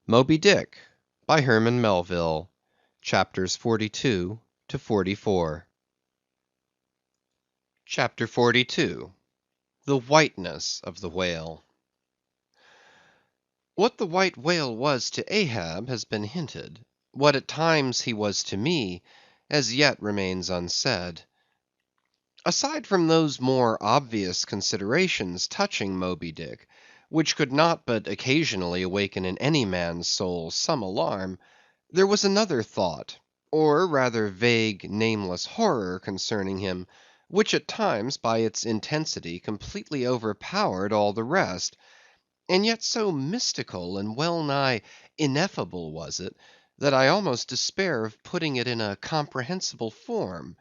Moby Dick, by Herman Melville, chapters 42 to 44. Chapter 42. The Whiteness of the Whale. What the white whale was to Ahab has been hinted; what at times he was to me, as yet remains unsaid. Aside from those more obvious considerations touching Moby Dick, which could not but occasionally awaken in any man's soul some alarm, there was another thought, or rather vague, nameless horror concerning him, which at times by its intensity completely overpowered all the rest; and yet so mystical and well nigh ineffable was it, that I almost despair of putting it in a comprehensible form.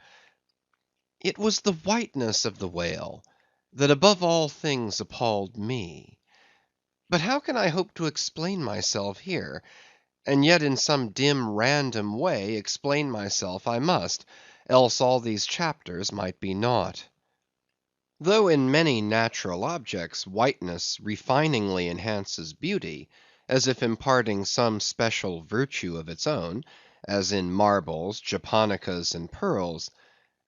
It was the whiteness of the whale that above all things appalled me. But how can I hope to explain myself here? And yet in some dim random way explain myself I must, else all these chapters might be naught. Though in many natural objects whiteness refiningly enhances beauty, as if imparting some special virtue of its own, as in marbles, japonicas, and pearls;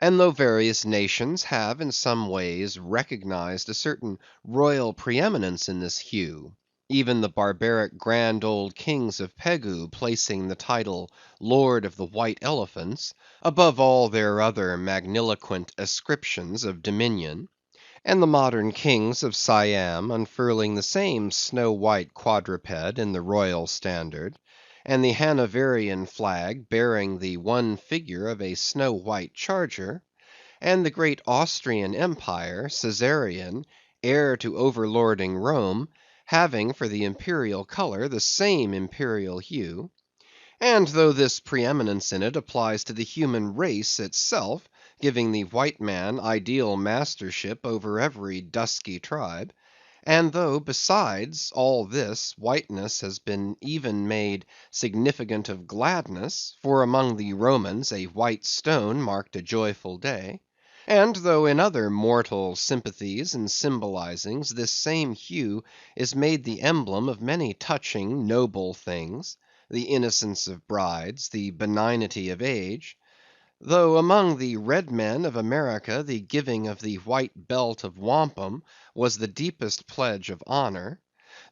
and though various nations have in some ways recognized a certain royal preeminence in this hue, even the barbaric grand old kings of Pegu placing the title Lord of the White Elephants above all their other magniloquent ascriptions of dominion, and the modern kings of Siam unfurling the same snow-white quadruped in the royal standard, and the Hanoverian flag bearing the one figure of a snow-white charger, and the great Austrian empire, Caesarian, heir to overlording Rome, having for the imperial color the same imperial hue; and though this preeminence in it applies to the human race itself, giving the white man ideal mastership over every dusky tribe; and though, besides all this, whiteness has been even made significant of gladness, for among the Romans a white stone marked a joyful day; and though in other mortal sympathies and symbolizings this same hue is made the emblem of many touching, noble things, the innocence of brides, the benignity of age; though among the red men of America the giving of the white belt of wampum was the deepest pledge of honor;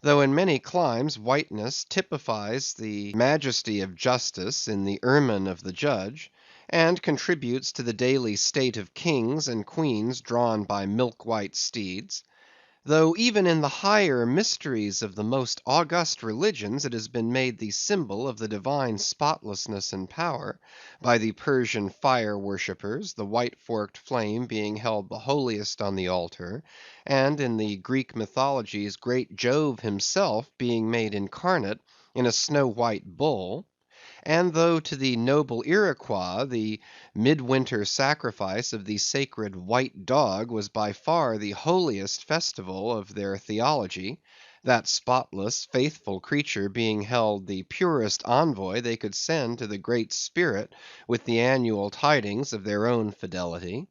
though in many climes whiteness typifies the majesty of justice in the ermine of the judge, and contributes to the daily state of kings and queens drawn by milk-white steeds; though even in the higher mysteries of the most august religions it has been made the symbol of the divine spotlessness and power, by the Persian fire worshippers, the white forked flame being held the holiest on the altar, and in the Greek mythologies great Jove himself being made incarnate in a snow-white bull; and though to the noble Iroquois the midwinter sacrifice of the sacred white dog was by far the holiest festival of their theology, that spotless, faithful creature being held the purest envoy they could send to the Great Spirit with the annual tidings of their own fidelity;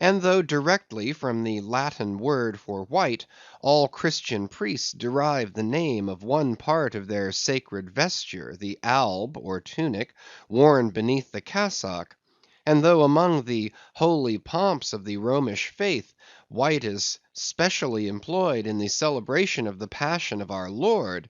and though directly from the Latin word for white all Christian priests derived the name of one part of their sacred vesture, the alb or tunic worn beneath the cassock; and though among the holy pomps of the Romish faith white is specially employed in the celebration of the passion of our Lord;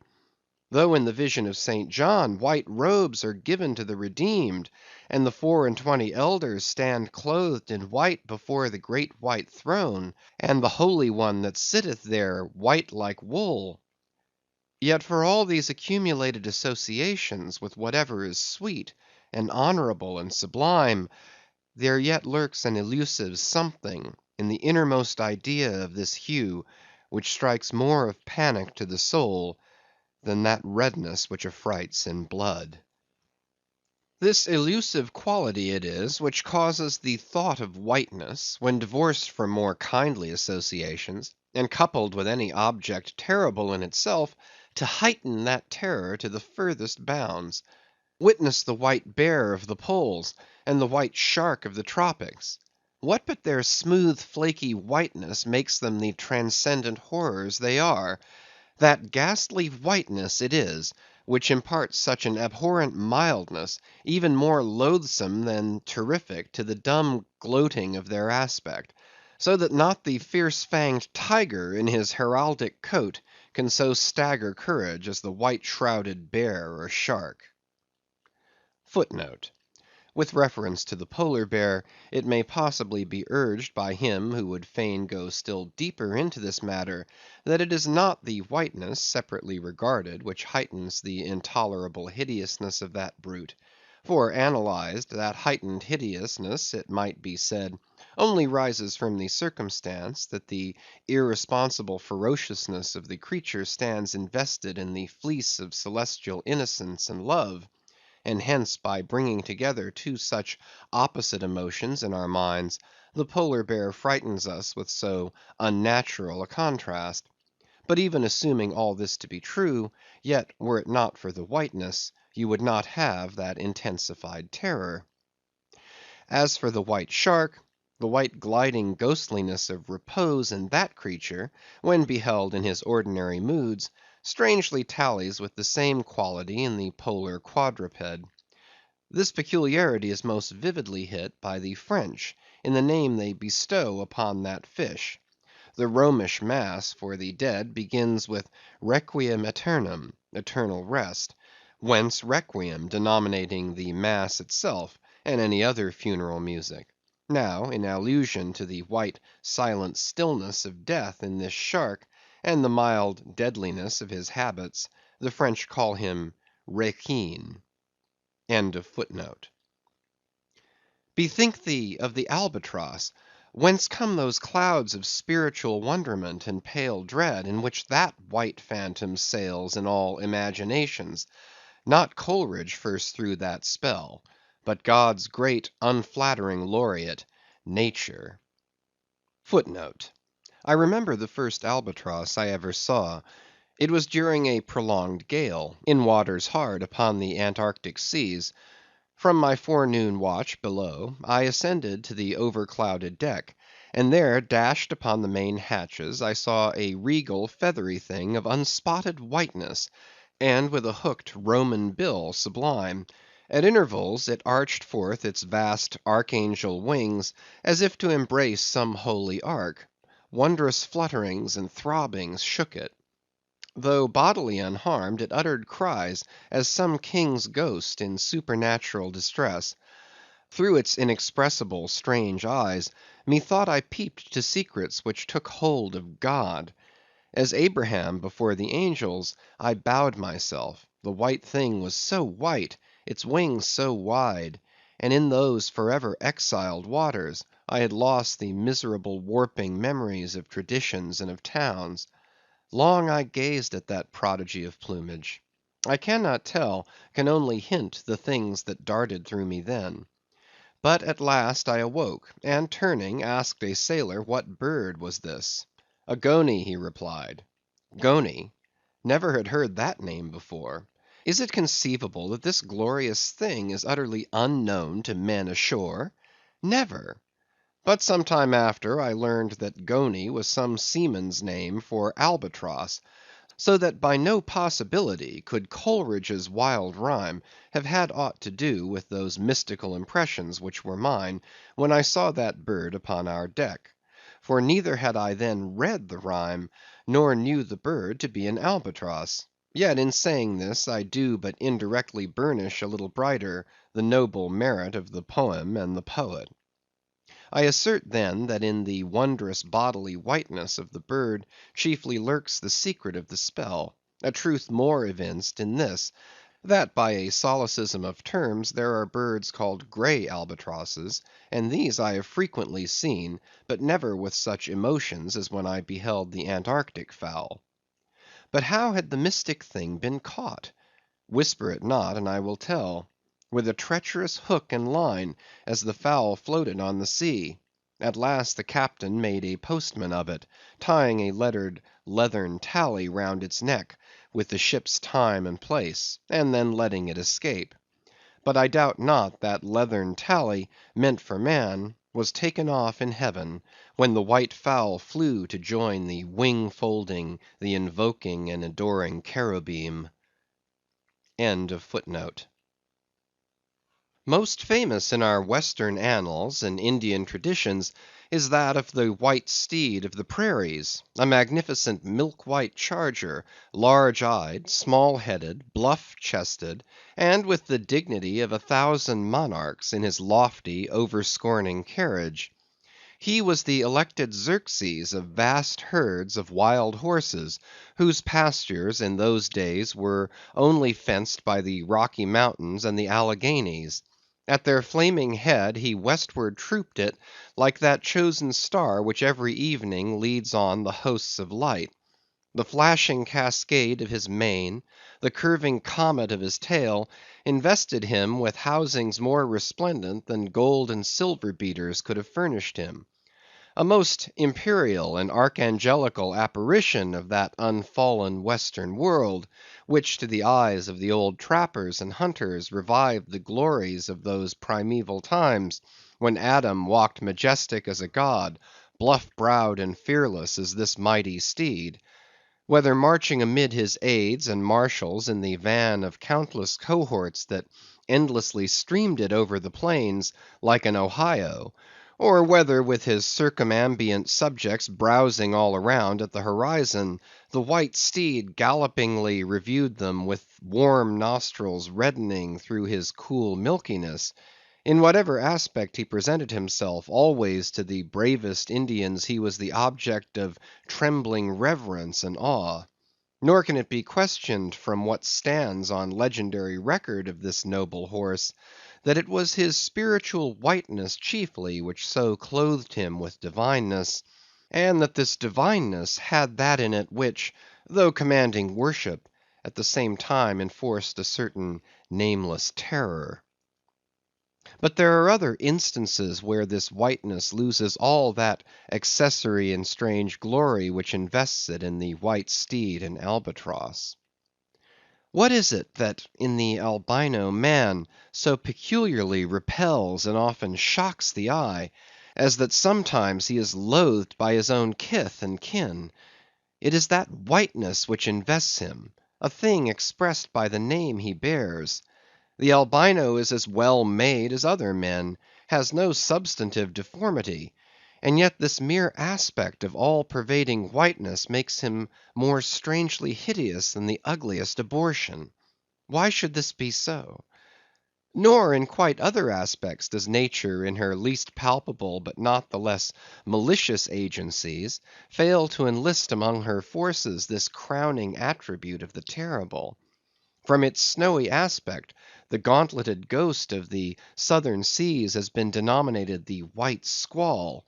though in the vision of St. John white robes are given to the redeemed, and the 24 elders stand clothed in white before the great white throne, and the Holy One that sitteth there white like wool; yet for all these accumulated associations with whatever is sweet, and honorable, and sublime, there yet lurks an elusive something in the innermost idea of this hue, which strikes more of panic to the soul than that redness which affrights in blood. This elusive quality it is which causes the thought of whiteness, when divorced from more kindly associations, and coupled with any object terrible in itself, to heighten that terror to the furthest bounds. Witness the white bear of the poles, and the white shark of the tropics. What but their smooth flaky whiteness makes them the transcendent horrors they are? That ghastly whiteness it is, which imparts such an abhorrent mildness, even more loathsome than terrific, to the dumb gloating of their aspect; so that not the fierce‐fanged tiger in his heraldic coat can so stagger courage as the white‐shrouded bear or shark. *Footnote: With reference to the polar bear, it may possibly be urged by him who would fain go still deeper into this matter, that it is not the whiteness, separately regarded, which heightens the intolerable hideousness of that brute; for, analyzed, that heightened hideousness, it might be said, only rises from the circumstance that the irresponsible ferociousness of the creature stands invested in the fleece of celestial innocence and love; and hence, by bringing together two such opposite emotions in our minds, the polar bear frightens us with so unnatural a contrast. But even assuming all this to be true, yet were it not for the whiteness, you would not have that intensified terror. As for the white shark, the white gliding ghostliness of repose in that creature, when beheld in his ordinary moods, strangely tallies with the same quality in the polar quadruped. This peculiarity is most vividly hit by the French, in the name they bestow upon that fish. The Romish mass for the dead begins with requiem aeternam, eternal rest; whence requiem denominating the mass itself, and any other funeral music. Now, in allusion to the white silent stillness of death in this shark, and the mild deadliness of his habits, the French call him requin. Bethink thee of the albatross; whence come those clouds of spiritual wonderment and pale dread, in which that white phantom sails in all imaginations? Not Coleridge first threw that spell, but God's great unflattering laureate, Nature. I remember the first albatross I ever saw. It was during a prolonged gale, in waters hard upon the Antarctic seas. From my forenoon watch below, I ascended to the overclouded deck, and there, dashed upon the main hatches, I saw a regal feathery thing of unspotted whiteness, and with a hooked Roman bill sublime. At intervals it arched forth its vast archangel wings, as if to embrace some holy ark. Wondrous flutterings and throbbings shook it. Though bodily unharmed, it uttered cries as some king's ghost in supernatural distress. Through its inexpressible strange eyes, methought I peeped to secrets which took hold of God. As Abraham before the angels, I bowed myself; the white thing was so white, its wings so wide; and in those forever exiled waters, I had lost the miserable warping memories of traditions and of towns. Long I gazed at that prodigy of plumage. I cannot tell, can only hint the things that darted through me then. But at last I awoke, and turning, asked a sailor what bird was this. A goney, he replied. Goney? Never had heard that name before. Is it conceivable that this glorious thing is utterly unknown to men ashore? Never. But some time after, I learned that goney was some seaman's name for albatross; so that by no possibility could Coleridge's wild rhyme have had aught to do with those mystical impressions which were mine, when I saw that bird upon our deck. For neither had I then read the rhyme, nor knew the bird to be an albatross. Yet in saying this, I do but indirectly burnish a little brighter the noble merit of the poem and the poet. I assert then that in the wondrous bodily whiteness of the bird chiefly lurks the secret of the spell; a truth more evinced in this, that by a solecism of terms there are birds called grey albatrosses, and these I have frequently seen, but never with such emotions as when I beheld the Antarctic fowl. But how had the mystic thing been caught? Whisper it not, and I will tell. With a treacherous hook and line, as the fowl floated on the sea. At last the captain made a postman of it, tying a lettered leathern tally round its neck, with the ship's time and place, and then letting it escape. But I doubt not that leathern tally, meant for man, was taken off in heaven, when the white fowl flew to join the wing-folding, the invoking and adoring cherubim. End of footnote. Most famous in our Western annals and Indian traditions is that of the white steed of the prairies, a magnificent milk-white charger, large-eyed, small-headed, bluff-chested, and with the dignity of 1,000 monarchs in his lofty, over-scorning carriage. He was the elected Xerxes of vast herds of wild horses, whose pastures in those days were only fenced by the Rocky Mountains and the Alleghanies. At their flaming head he westward trooped it, like that chosen star which every evening leads on the hosts of light. The flashing cascade of his mane, the curving comet of his tail, invested him with housings more resplendent than gold and silver beaters could have furnished him. A most imperial and archangelical apparition of that unfallen western world, which to the eyes of the old trappers and hunters revived the glories of those primeval times, when Adam walked majestic as a god, bluff-browed and fearless as this mighty steed. Whether marching amid his aides and marshals in the van of countless cohorts that endlessly streamed it over the plains like an Ohio, or whether with his circumambient subjects browsing all around at the horizon, the white steed gallopingly reviewed them with warm nostrils reddening through his cool milkiness; in whatever aspect he presented himself, always to the bravest Indians he was the object of trembling reverence and awe. Nor can it be questioned from what stands on legendary record of this noble horse, that it was his spiritual whiteness chiefly which so clothed him with divineness, and that this divineness had that in it which, though commanding worship, at the same time enforced a certain nameless terror. But there are other instances where this whiteness loses all that accessory and strange glory which invests it in the white steed and albatross. What is it that in the albino man so peculiarly repels and often shocks the eye, as that sometimes he is loathed by his own kith and kin? It is that whiteness which invests him, a thing expressed by the name he bears. The albino is as well made as other men, has no substantive deformity, and yet this mere aspect of all-pervading whiteness makes him more strangely hideous than the ugliest abortion. Why should this be so? Nor in quite other aspects does nature in her least palpable but not the less malicious agencies fail to enlist among her forces this crowning attribute of the terrible. From its snowy aspect, the gauntleted ghost of the southern seas has been denominated the White Squall;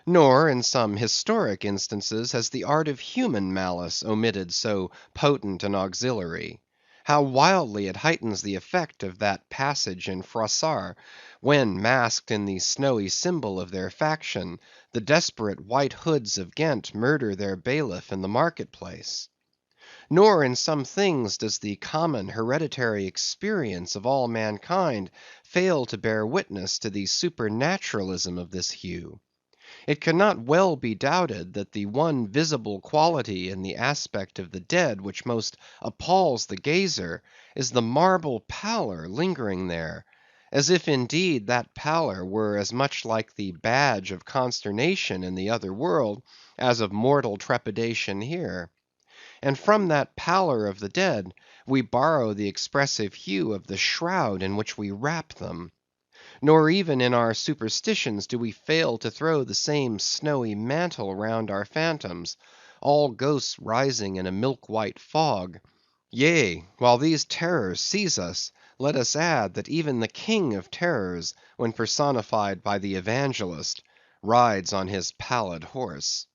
nor in some historic instances has the art of human malice omitted so potent an auxiliary. How wildly it heightens the effect of that passage in Froissart, when, masked in the snowy symbol of their faction, the desperate White Hoods of Ghent murder their bailiff in the market-place. Nor in some things does the common hereditary experience of all mankind fail to bear witness to the supernaturalism of this hue. It cannot well be doubted that the one visible quality in the aspect of the dead which most appalls the gazer, is the marble pallor lingering there; as if indeed that pallor were as much like the badge of consternation in the other world, as of mortal trepidation here. And from that pallor of the dead, we borrow the expressive hue of the shroud in which we wrap them. Nor even in our superstitions do we fail to throw the same snowy mantle round our phantoms, all ghosts rising in a milk-white fog. Yea, while these terrors seize us, let us add, that even the king of terrors, when personified by the evangelist, rides on his pallid horse.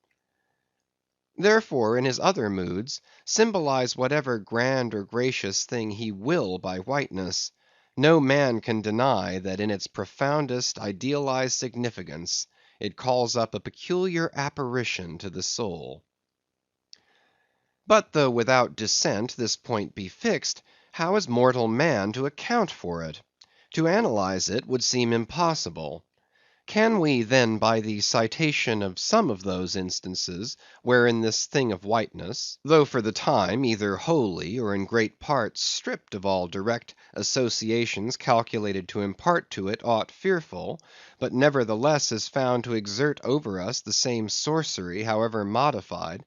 Therefore, in his other moods, symbolize whatever grand or gracious thing he will by whiteness, no man can deny that in its profoundest idealized significance it calls up a peculiar apparition to the soul. But though without dissent this point be fixed, how is mortal man to account for it? To analyze it would seem impossible. Can we then by the citation of some of those instances, wherein this thing of whiteness, though for the time either wholly or in great part stripped of all direct associations calculated to impart to it aught fearful, but nevertheless is found to exert over us the same sorcery, however modified;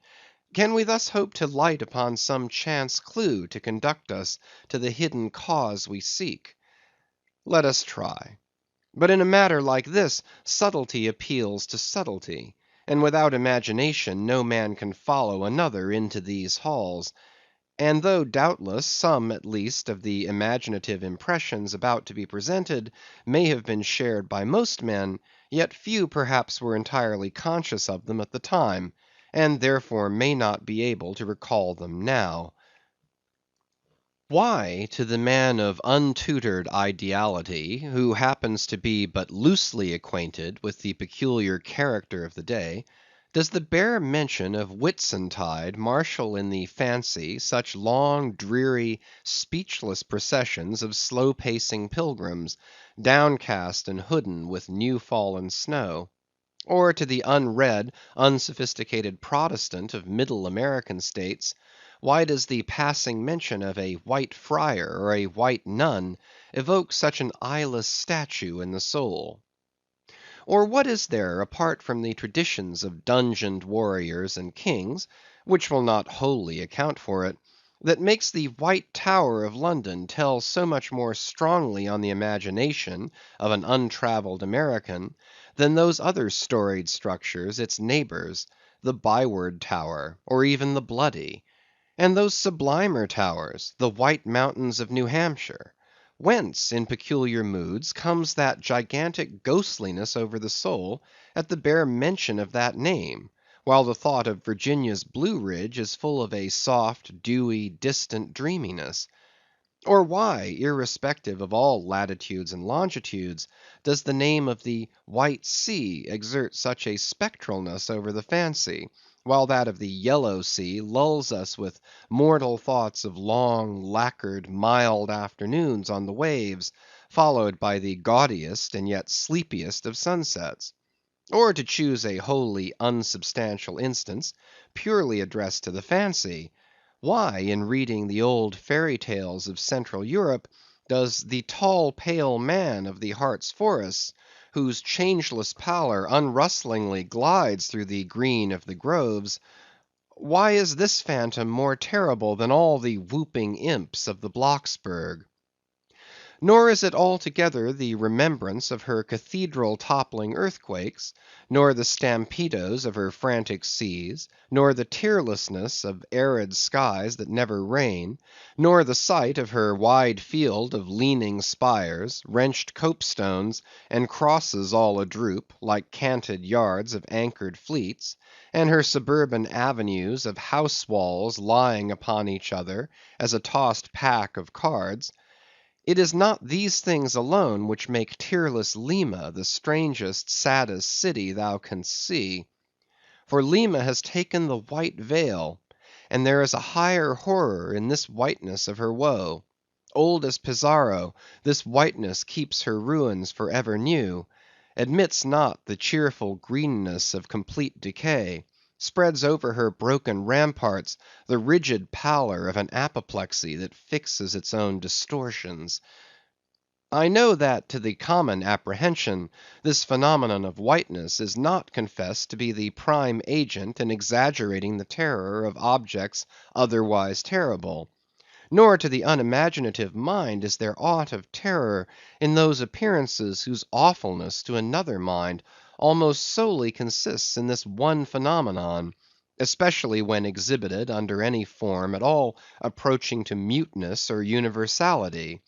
can we thus hope to light upon some chance clue to conduct us to the hidden cause we seek? Let us try. But in a matter like this, subtlety appeals to subtlety; and without imagination no man can follow another into these halls. And though doubtless some at least of the imaginative impressions about to be presented may have been shared by most men, yet few perhaps were entirely conscious of them at the time, and therefore may not be able to recall them now. Why, to the man of untutored ideality, who happens to be but loosely acquainted with the peculiar character of the day, does the bare mention of Whitsuntide marshal in the fancy such long, dreary, speechless processions of slow‐pacing pilgrims, downcast and hooded with new fallen snow? Or to the unread, unsophisticated Protestant of middle American states, why does the passing mention of a white friar or a white nun evoke such an eyeless statue in the soul? Or what is there, apart from the traditions of dungeoned warriors and kings, which will not wholly account for it, that makes the White Tower of London tell so much more strongly on the imagination of an untravelled American, than those other storied structures, its neighbors, the Byward Tower, or even the Bloody? And those sublimer towers, the White Mountains of New Hampshire? Whence, in peculiar moods, comes that gigantic ghostliness over the soul at the bare mention of that name, while the thought of Virginia's Blue Ridge is full of a soft, dewy, distant dreaminess? Or why, irrespective of all latitudes and longitudes, does the name of the White Sea exert such a spectralness over the fancy, while that of the Yellow Sea lulls us with mortal thoughts of long, lacquered, mild afternoons on the waves, followed by the gaudiest and yet sleepiest of sunsets? Or to choose a wholly unsubstantial instance, purely addressed to the fancy, why, in reading the old fairy tales of Central Europe, does the tall pale man of the Hartz forests, whose changeless pallor unrustlingly glides through the green of the groves, why is this phantom more terrible than all the whooping imps of the Blocksberg? Nor is it altogether the remembrance of her cathedral toppling earthquakes, nor the stampedos of her frantic seas, nor the tearlessness of arid skies that never rain, nor the sight of her wide field of leaning spires, wrenched copestones, and crosses all adroop, like canted yards of anchored fleets, and her suburban avenues of house walls lying upon each other as a tossed pack of cards. It is not these things alone which make tearless Lima the strangest, saddest city thou canst see. For Lima has taken the white veil, and there is a higher horror in this whiteness of her woe. Old as Pizarro, this whiteness keeps her ruins for ever new; admits not the cheerful greenness of complete decay; spreads over her broken ramparts the rigid pallor of an apoplexy that fixes its own distortions. I know that to the common apprehension, this phenomenon of whiteness is not confessed to be the prime agent in exaggerating the terror of objects otherwise terrible. Nor to the unimaginative mind is there aught of terror in those appearances whose awfulness to another mind almost solely consists in this one phenomenon, especially when exhibited under any form at all approaching to muteness or universality.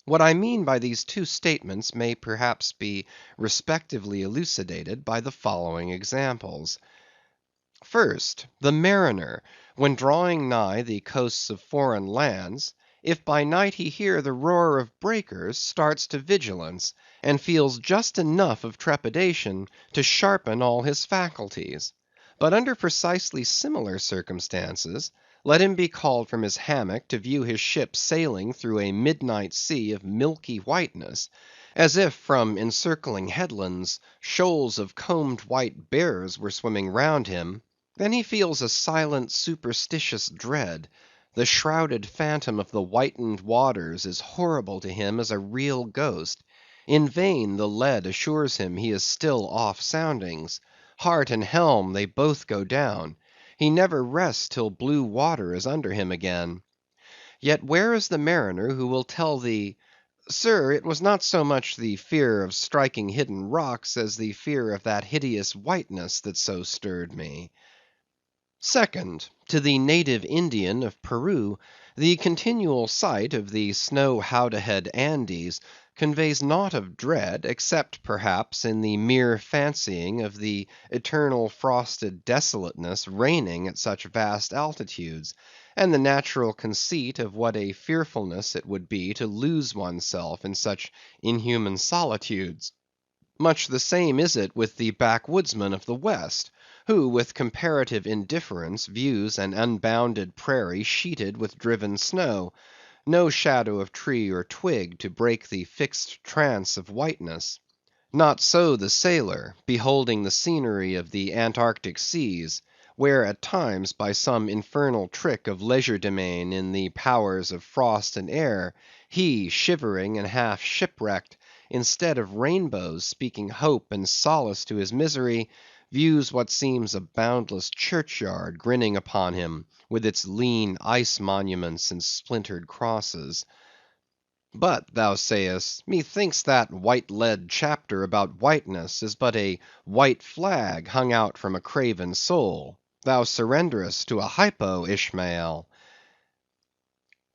What I mean by these two statements may perhaps be respectively elucidated by the following examples. First, the mariner, when drawing nigh the coasts of foreign lands, if by night he hear the roar of breakers, starts to vigilance, and feels just enough of trepidation to sharpen all his faculties. But under precisely similar circumstances, Let him be called from his hammock to view his ship sailing through a midnight sea of milky whiteness, as if from encircling headlands shoals of combed white bears were swimming round him, then he feels a silent superstitious dread. The shrouded phantom of the whitened waters is horrible to him as a real ghost. In vain the lead assures him he is still off soundings. Heart and helm they both go down. He never rests till blue water is under him again. Yet where is the mariner who will tell thee, Sir, it was not so much the fear of striking hidden rocks as the fear of that hideous whiteness that so stirred me. Second, to the native Indian of Peru, the continual sight of the snow howdahed Andes conveys naught of dread, except perhaps in the mere fancying of the eternal frosted desolateness reigning at such vast altitudes, and the natural conceit of what a fearfulness it would be to lose oneself in such inhuman solitudes. Much the same is it with the backwoodsman of the West, who with comparative indifference views an unbounded prairie sheeted with driven snow, no shadow of tree or twig to break the fixed trance of whiteness. Not so the sailor, beholding the scenery of the Antarctic seas, where at times by some infernal trick of legerdemain in the powers of frost and air, he, shivering and half shipwrecked, instead of rainbows speaking hope and solace to his misery, views what seems a boundless churchyard grinning upon him, with its lean ice monuments and splintered crosses. But, thou sayest, methinks that white lead chapter about whiteness is but a white flag hung out from a craven soul. Thou surrenderest to a hypo, Ishmael.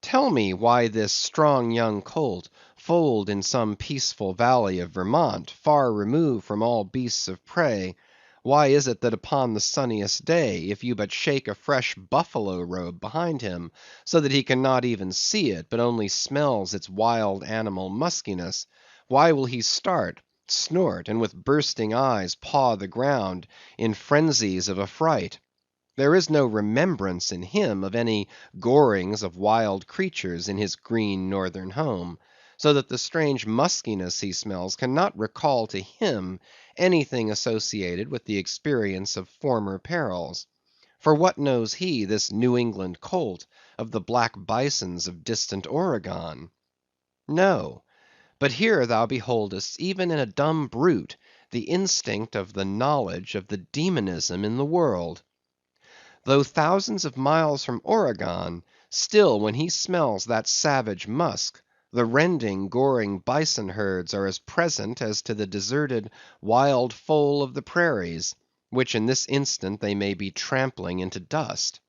Tell me why this strong young colt, foaled in some peaceful valley of Vermont, far removed from all beasts of prey, why is it that upon the sunniest day, if you but shake a fresh buffalo robe behind him, so that he cannot even see it, but only smells its wild animal muskiness, why will he start, snort, and with bursting eyes paw the ground in frenzies of affright? There is no remembrance in him of any gorings of wild creatures in his green northern home, so that the strange muskiness he smells cannot recall to him anything associated with the experience of former perils. For what knows he, this New England colt, of the black bisons of distant Oregon? No. But here thou beholdest, even in a dumb brute, the instinct of the knowledge of the demonism in the world. Though thousands of miles from Oregon, still when he smells that savage musk, the rending, goring bison herds are as present as to the deserted wild foal of the prairies, which in this instant they may be trampling into dust.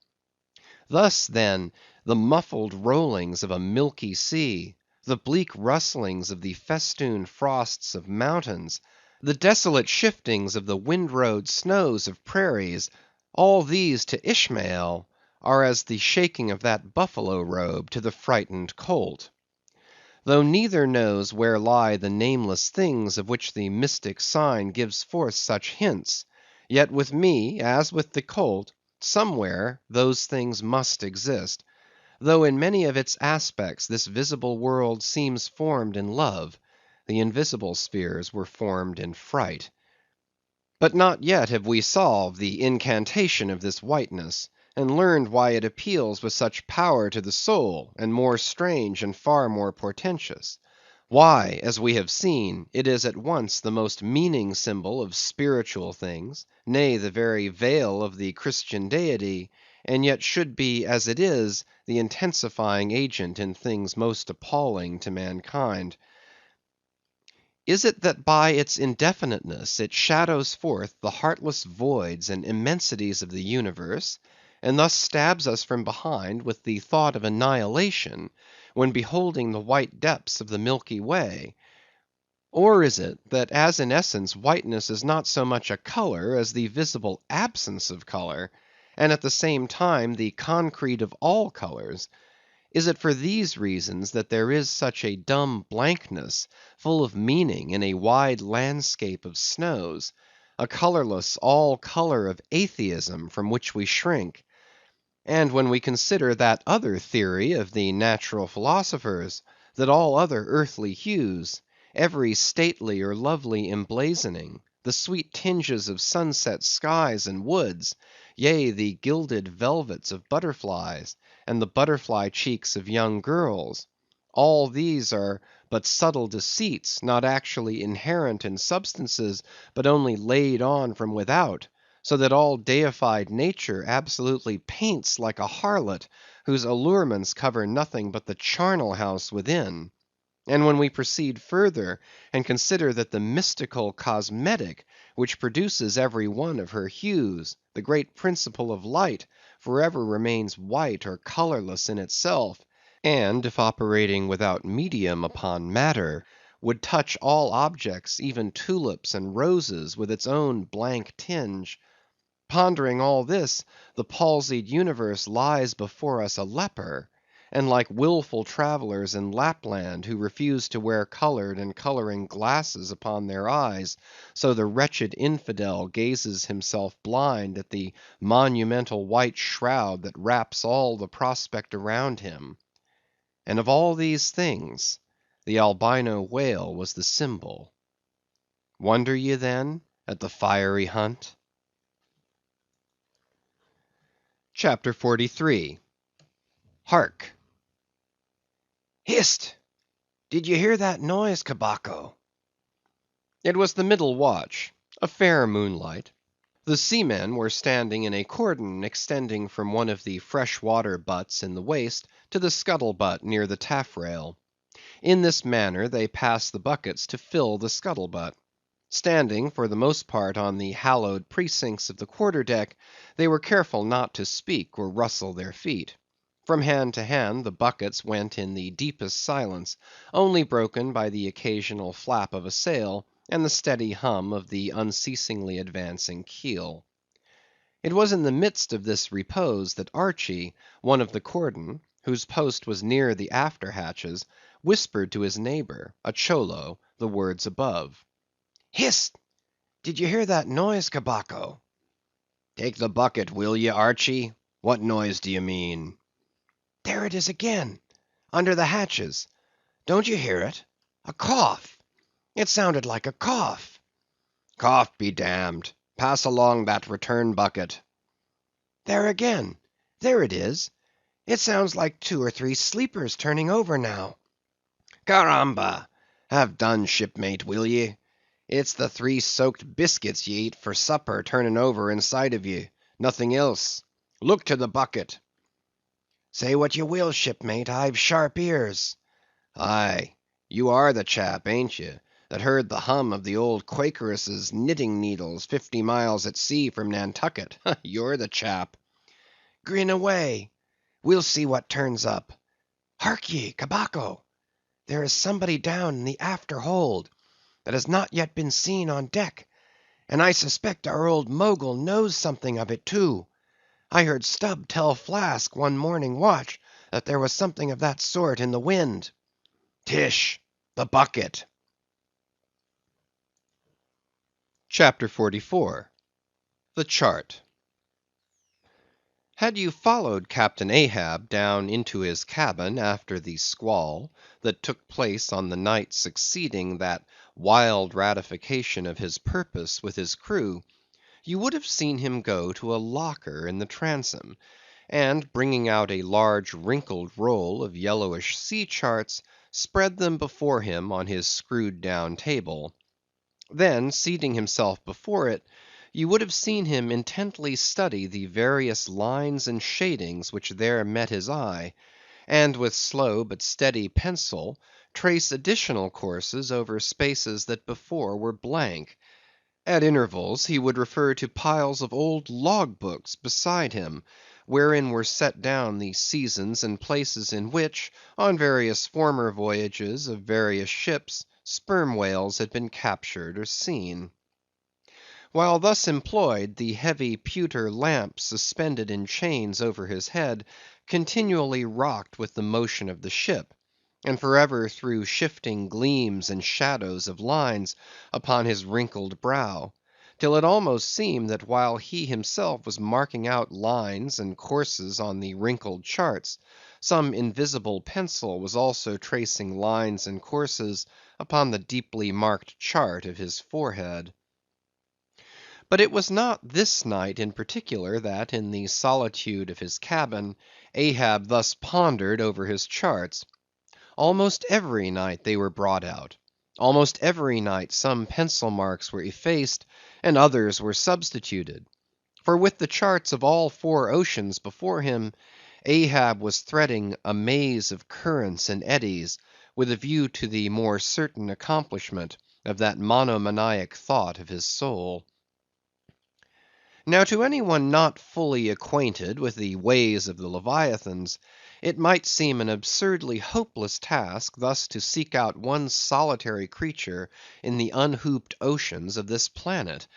Thus, then, the muffled rollings of a milky sea, the bleak rustlings of the festooned frosts of mountains, the desolate shiftings of the wind-rowed snows of prairies, all these to Ishmael are as the shaking of that buffalo robe to the frightened colt. Though neither knows where lie the nameless things of which the mystic sign gives forth such hints, yet with me, as with the colt, somewhere those things must exist, though in many of its aspects this visible world seems formed in love, the invisible spheres were formed in fright. But not yet have we solved the incantation of this whiteness, and learned why it appeals with such power to the soul, and more strange and far more portentous. Why, as we have seen, it is at once the most meaning symbol of spiritual things, nay, the very veil of the Christian deity, and yet should be, as it is, the intensifying agent in things most appalling to mankind. Is it that by its indefiniteness it shadows forth the heartless voids and immensities of the universe, and thus stabs us from behind with the thought of annihilation, when beholding the white depths of the Milky Way? Or is it, that as in essence whiteness is not so much a color as the visible absence of color, and at the same time the concrete of all colors? Is it for these reasons that there is such a dumb blankness, full of meaning, in a wide landscape of snows; a colorless all color of atheism from which we shrink? And when we consider that other theory of the natural philosophers, that all other earthly hues, every stately or lovely emblazoning, the sweet tinges of sunset skies and woods, yea, the gilded velvets of butterflies, and the butterfly cheeks of young girls, all these are but subtle deceits, not actually inherent in substances, but only laid on from without, so that all deified nature absolutely paints like a harlot, whose allurements cover nothing but the charnel house within. And when we proceed further, and consider that the mystical cosmetic, which produces every one of her hues, the great principle of light, forever remains white or colorless in itself, and if operating without medium upon matter, would touch all objects, even tulips and roses, with its own blank tinge. Pondering all this, the palsied universe lies before us a leper; and like willful travellers in Lapland, who refuse to wear colored and coloring glasses upon their eyes, so the wretched infidel gazes himself blind at the monumental white shroud that wraps all the prospect around him. And of all these things, the albino whale was the symbol. Wonder ye then at the fiery hunt? CHAPTER 43. Hark! Hist! Did you hear that noise, Cabaco? It was the middle watch, a fair moonlight. The seamen were standing in a cordon extending from one of the fresh water butts in the waist to the scuttle butt near the taffrail. In this manner they passed the buckets to fill the scuttle butt. Standing for the most part on the hallowed precincts of the quarter deck, they were careful not to speak or rustle their feet. From hand to hand the buckets went in the deepest silence, only broken by the occasional flap of a sail, and the steady hum of the unceasingly advancing keel. It was in the midst of this repose that Archy, one of the cordon, whose post was near the after hatches, whispered to his neighbor, a Cholo, the words above. Hist! Did you hear that noise, Cabaco? Take the bucket, will ye, Archy? What noise do you mean? There it is again, under the hatches. Don't you hear it? A cough. It sounded like a cough. Cough be damned. Pass along that return bucket. There again. There it is. It sounds like 2 or 3 sleepers turning over now. Caramba! Have done, shipmate, will ye? It's the 3 soaked biscuits ye eat for supper turning over inside of ye, nothing else. Look to the bucket. Say what you will, shipmate, I've sharp ears. Aye, you are the chap, ain't you, that heard the hum of the old Quakeress's knitting needles 50 miles at sea from Nantucket? You're the chap. Grin away. We'll see what turns up. Hark ye, Cabaco. There is somebody down in the after hold that has not yet been seen on deck, and I suspect our old Mogul knows something of it too. I heard Stubb tell Flask one morning watch that there was something of that sort in the wind. Tish, the bucket. CHAPTER 44. The Chart. Had you followed Captain Ahab down into his cabin after the squall that took place on the night succeeding that wild ratification of his purpose with his crew, you would have seen him go to a locker in the transom, and bringing out a large wrinkled roll of yellowish sea charts, spread them before him on his screwed down table. Then seating himself before it, you would have seen him intently study the various lines and shadings which there met his eye, and with slow but steady pencil trace additional courses over spaces that before were blank. At intervals he would refer to piles of old log books beside him, wherein were set down the seasons and places in which, on various former voyages of various ships, sperm whales had been captured or seen. While thus employed, the heavy pewter lamp suspended in chains over his head continually rocked with the motion of the ship, and forever threw shifting gleams and shadows of lines upon his wrinkled brow, till it almost seemed that while he himself was marking out lines and courses on the wrinkled charts, some invisible pencil was also tracing lines and courses upon the deeply marked chart of his forehead. But it was not this night in particular that, in the solitude of his cabin, Ahab thus pondered over his charts. Almost every night they were brought out. Almost every night some pencil marks were effaced, and others were substituted. For with the charts of all four oceans before him, Ahab was threading a maze of currents and eddies, with a view to the more certain accomplishment of that monomaniac thought of his soul. Now to any one not fully acquainted with the ways of the Leviathans, it might seem an absurdly hopeless task thus to seek out one solitary creature in the unhooped oceans of this planet.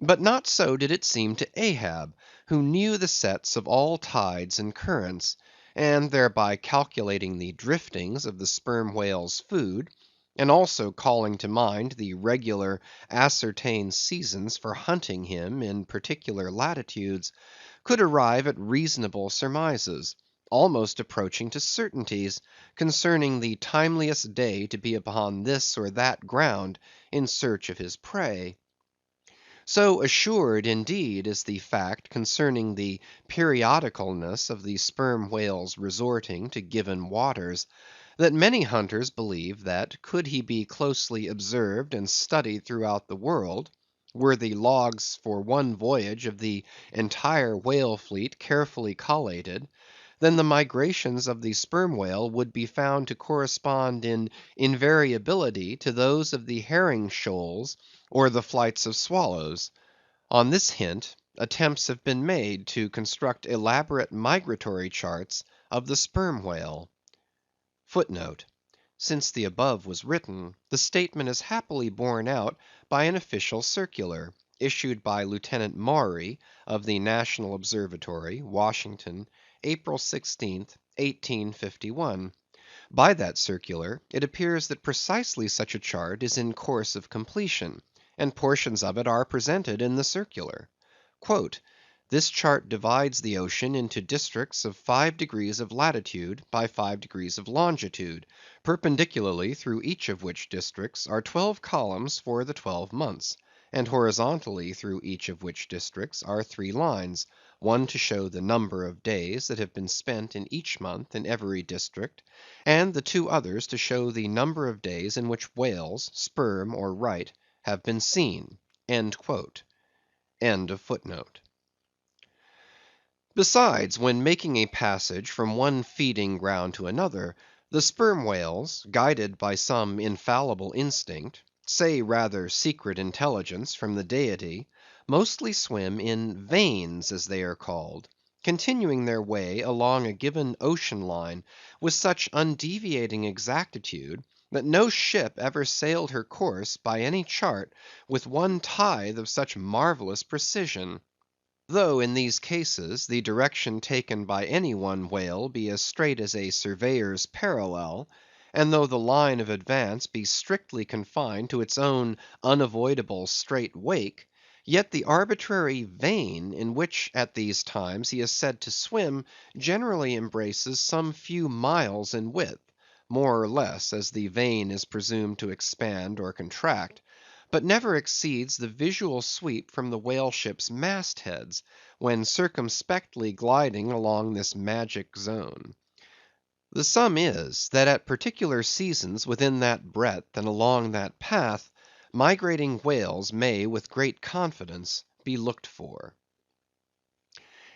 But not so did it seem to Ahab, who knew the sets of all tides and currents, and thereby calculating the driftings of the sperm whale's food, and also calling to mind the regular ascertained seasons for hunting him in particular latitudes, could arrive at reasonable surmises, almost approaching to certainties, concerning the timeliest day to be upon this or that ground in search of his prey. So assured, indeed, is the fact concerning the periodicalness of the sperm whale's resorting to given waters, that many hunters believe that could he be closely observed and studied throughout the world, were the logs for one voyage of the entire whale fleet carefully collated, then the migrations of the sperm whale would be found to correspond in invariability to those of the herring shoals or the flights of swallows. On this hint, attempts have been made to construct elaborate migratory charts of the sperm whale. Footnote: since the above was written, the statement is happily borne out by an official circular, issued by Lieutenant Maury of the National Observatory, Washington, April 16th, 1851. By that circular, it appears that precisely such a chart is in course of completion, and portions of it are presented in the circular. "This chart divides the ocean into districts of 5 degrees of latitude by 5 degrees of longitude, perpendicularly through each of which districts are 12 columns for the 12 months, and horizontally through each of which districts are 3 lines, one to show the number of days that have been spent in each month in every district, and the 2 others to show the number of days in which whales, sperm or right, have been seen." End of footnote. Besides, when making a passage from one feeding ground to another, the sperm whales, guided by some infallible instinct, say rather secret intelligence from the Deity, mostly swim in veins as they are called, continuing their way along a given ocean line with such undeviating exactitude, that no ship ever sailed her course by any chart with one tithe of such marvellous precision. Though in these cases the direction taken by any one whale be as straight as a surveyor's parallel, and though the line of advance be strictly confined to its own unavoidable straight wake, yet the arbitrary vein in which at these times he is said to swim generally embraces some few miles in width, more or less as the vein is presumed to expand or contract, but never exceeds the visual sweep from the whale ship's mast heads, when circumspectly gliding along this magic zone. The sum is, that at particular seasons within that breadth and along that path, migrating whales may with great confidence be looked for.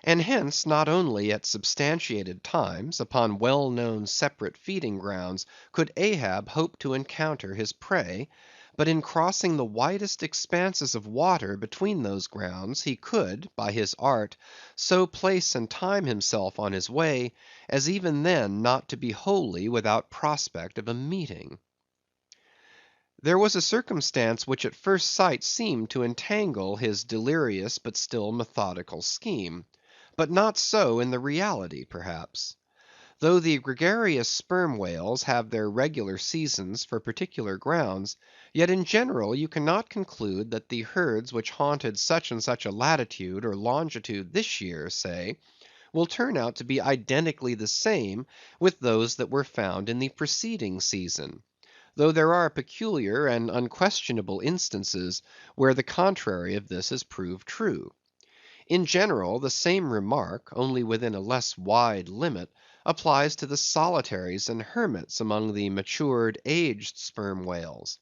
And hence not only at substantiated times, upon well-known separate feeding grounds, could Ahab hope to encounter his prey, but in crossing the widest expanses of water between those grounds, he could, by his art, so place and time himself on his way, as even then not to be wholly without prospect of a meeting. There was a circumstance which at first sight seemed to entangle his delirious but still methodical scheme, but not so in the reality perhaps. Though the gregarious sperm whales have their regular seasons for particular grounds, yet in general you cannot conclude that the herds which haunted such and such a latitude or longitude this year, say, will turn out to be identically the same with those that were found in the preceding season; though there are peculiar and unquestionable instances where the contrary of this has proved true. In general, the same remark, only within a less wide limit, applies to the solitaries and hermits among the matured, aged sperm whales.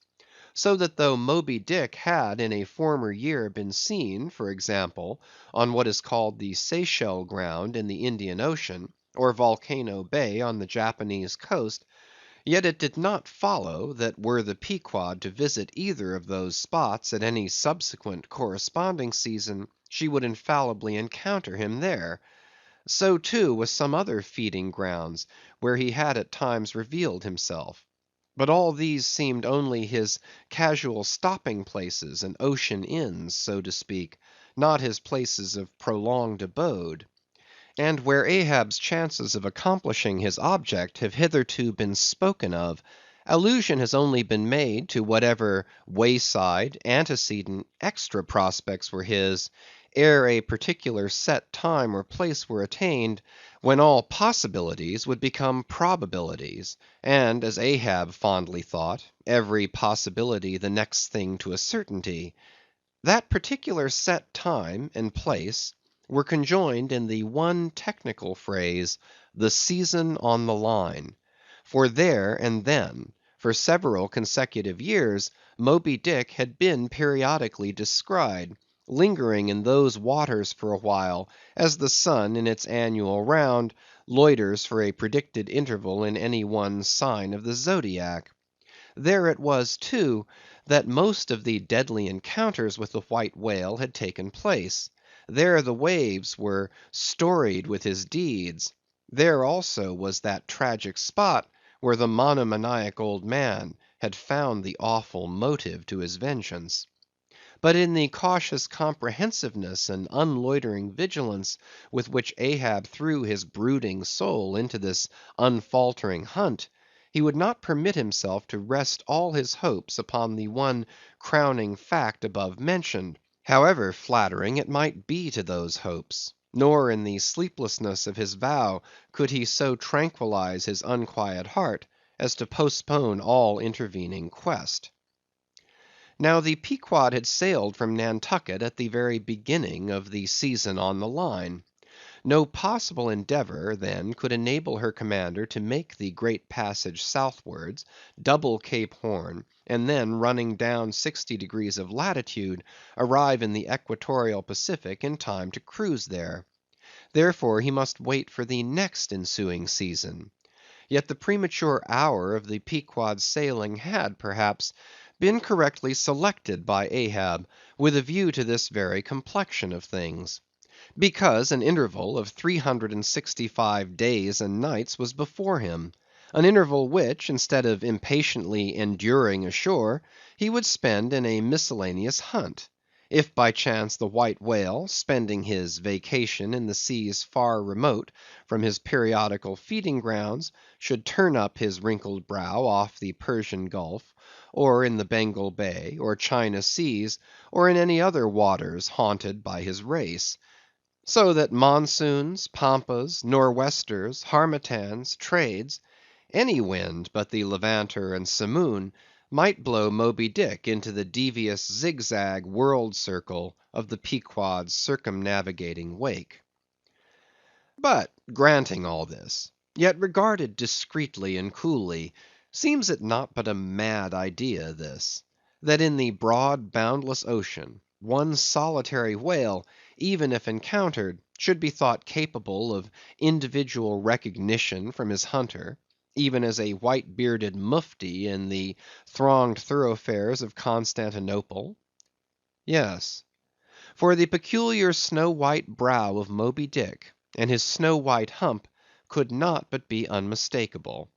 So that though Moby Dick had in a former year been seen, for example, on what is called the Seychelle ground in the Indian Ocean, or Volcano Bay on the Japanese coast, yet it did not follow, that were the Pequod to visit either of those spots at any subsequent corresponding season, she would infallibly encounter him there. So too with some other feeding grounds, where he had at times revealed himself. But all these seemed only his casual stopping places and ocean inns, so to speak, not his places of prolonged abode. And where Ahab's chances of accomplishing his object have hitherto been spoken of, allusion has only been made to whatever wayside, antecedent, extra prospects were his, ere a particular set time or place were attained, when all possibilities would become probabilities, and, as Ahab fondly thought, every possibility the next thing to a certainty. That particular set time and place were conjoined in the one technical phrase, the season on the line; for there and then, for several consecutive years, Moby Dick had been periodically descried, lingering in those waters for a while, as the sun in its annual round loiters for a predicted interval in any one sign of the zodiac. There it was, too, that most of the deadly encounters with the white whale had taken place; there the waves were storied with his deeds; there also was that tragic spot where the monomaniac old man had found the awful motive to his vengeance. But in the cautious comprehensiveness and unloitering vigilance with which Ahab threw his brooding soul into this unfaltering hunt, he would not permit himself to rest all his hopes upon the one crowning fact above mentioned, however flattering it might be to those hopes; nor in the sleeplessness of his vow could he so tranquillize his unquiet heart as to postpone all intervening quest. Now the Pequod had sailed from Nantucket at the very beginning of the season on the line. No possible endeavor, then, could enable her commander to make the great passage southwards, double Cape Horn, and then running down 60 degrees of latitude, arrive in the equatorial Pacific in time to cruise there. Therefore he must wait for the next ensuing season. Yet the premature hour of the Pequod's sailing had, perhaps, been correctly selected by Ahab with a view to this very complexion of things; because an interval of 365 days and nights was before him; an interval which, instead of impatiently enduring ashore, he would spend in a miscellaneous hunt. If by chance the white whale, spending his vacation in the seas far remote from his periodical feeding grounds, should turn up his wrinkled brow off the Persian Gulf, or in the Bengal Bay, or China seas, or in any other waters haunted by his race; so that monsoons, pampas, nor'westers, harmattans, trades, any wind but the Levanter and Simoon, might blow Moby Dick into the devious zigzag world circle of the Pequod's circumnavigating wake. But granting all this, yet regarded discreetly and coolly, seems it not but a mad idea this, that in the broad boundless ocean, one solitary whale, even if encountered, should be thought capable of individual recognition from his hunter, even as a white bearded Mufti in the thronged thoroughfares of Constantinople? Yes. For the peculiar snow white brow of Moby Dick, and his snow white hump, could not but be unmistakable.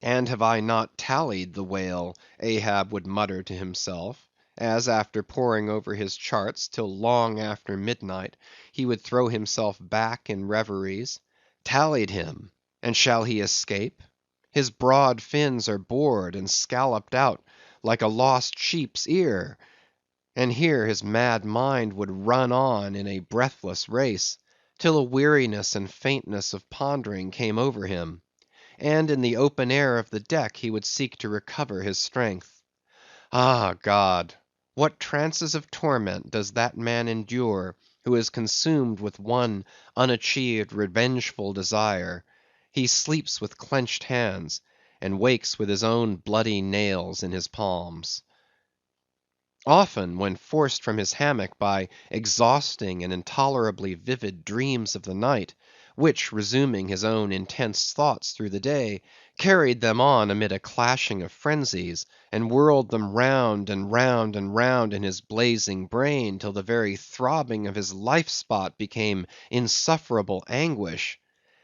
And have I not tallied the whale, Ahab would mutter to himself, as after poring over his charts till long after midnight, he would throw himself back in reveries; tallied him, And shall he escape? His broad fins are bored and scalloped out like a lost sheep's ear. And here his mad mind would run on in a breathless race, till a weariness and faintness of pondering came over him, and in the open air of the deck he would seek to recover his strength. Ah, God! what trances of torment does that man endure who is consumed with one unachieved revengeful desire! He sleeps with clenched hands, and wakes with his own bloody nails in his palms. Often, when forced from his hammock by exhausting and intolerably vivid dreams of the night, which, resuming his own intense thoughts through the day, carried them on amid a clashing of frenzies, and whirled them round and round and round in his blazing brain, till the very throbbing of his life spot became insufferable anguish;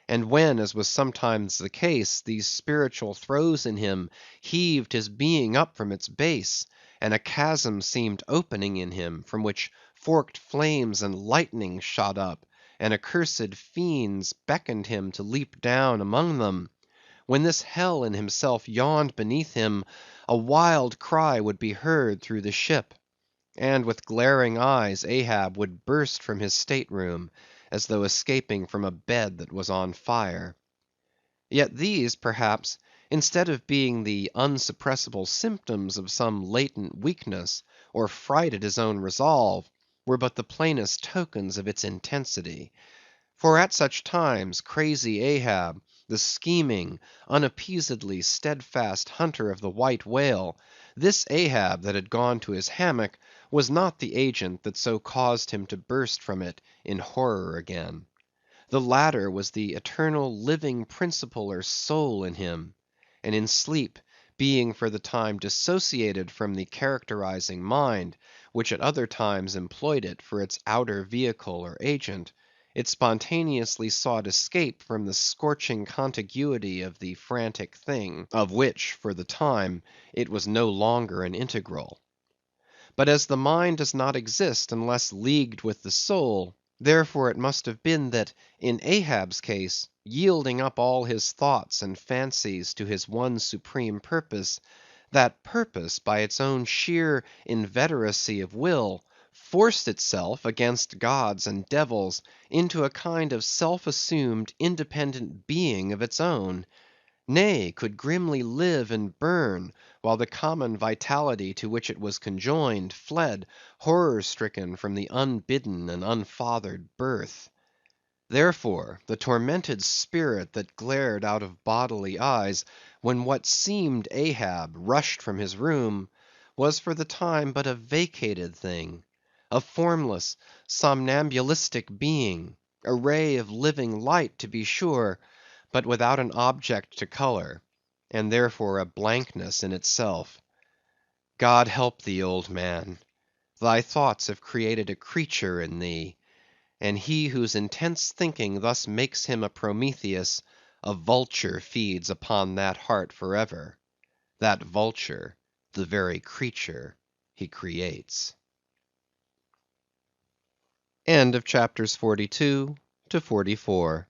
and when, as was sometimes the case, these spiritual throes in him heaved his being up from its base, and a chasm seemed opening in him, from which forked flames and lightning shot up, and accursed fiends beckoned him to leap down among them; when this hell in himself yawned beneath him, a wild cry would be heard through the ship, and with glaring eyes Ahab would burst from his state-room, as though escaping from a bed that was on fire. Yet these, perhaps, instead of being the unsuppressible symptoms of some latent weakness, or fright at his own resolve, were but the plainest tokens of its intensity. For at such times, crazy Ahab, the scheming, unappeasedly steadfast hunter of the white whale, this Ahab that had gone to his hammock, was not the agent that so caused him to burst from it in horror again. The latter was the eternal living principle or soul in him; and in sleep, being for the time dissociated from the characterizing mind, which at other times employed it for its outer vehicle or agent, it spontaneously sought escape from the scorching contiguity of the frantic thing, of which, for the time, it was no longer an integral. But as the mind does not exist unless leagued with the soul, therefore it must have been that, in Ahab's case, yielding up all his thoughts and fancies to his one supreme purpose, that purpose, by its own sheer inveteracy of will, forced itself, against gods and devils, into a kind of self-assumed independent being of its own; nay, could grimly live and burn, while the common vitality to which it was conjoined, fled, horror-stricken, from the unbidden and unfathered birth. Therefore, the tormented spirit that glared out of bodily eyes, when what seemed Ahab rushed from his room, was for the time but a vacated thing; a formless, somnambulistic being; a ray of living light, to be sure, but without an object to color, and therefore a blankness in itself. God help thee, old man! Thy thoughts have created a creature in thee; and he whose intense thinking thus makes him a Prometheus, a vulture feeds upon that heart for ever; that vulture, the very creature he creates. End of chapters 42 to 44.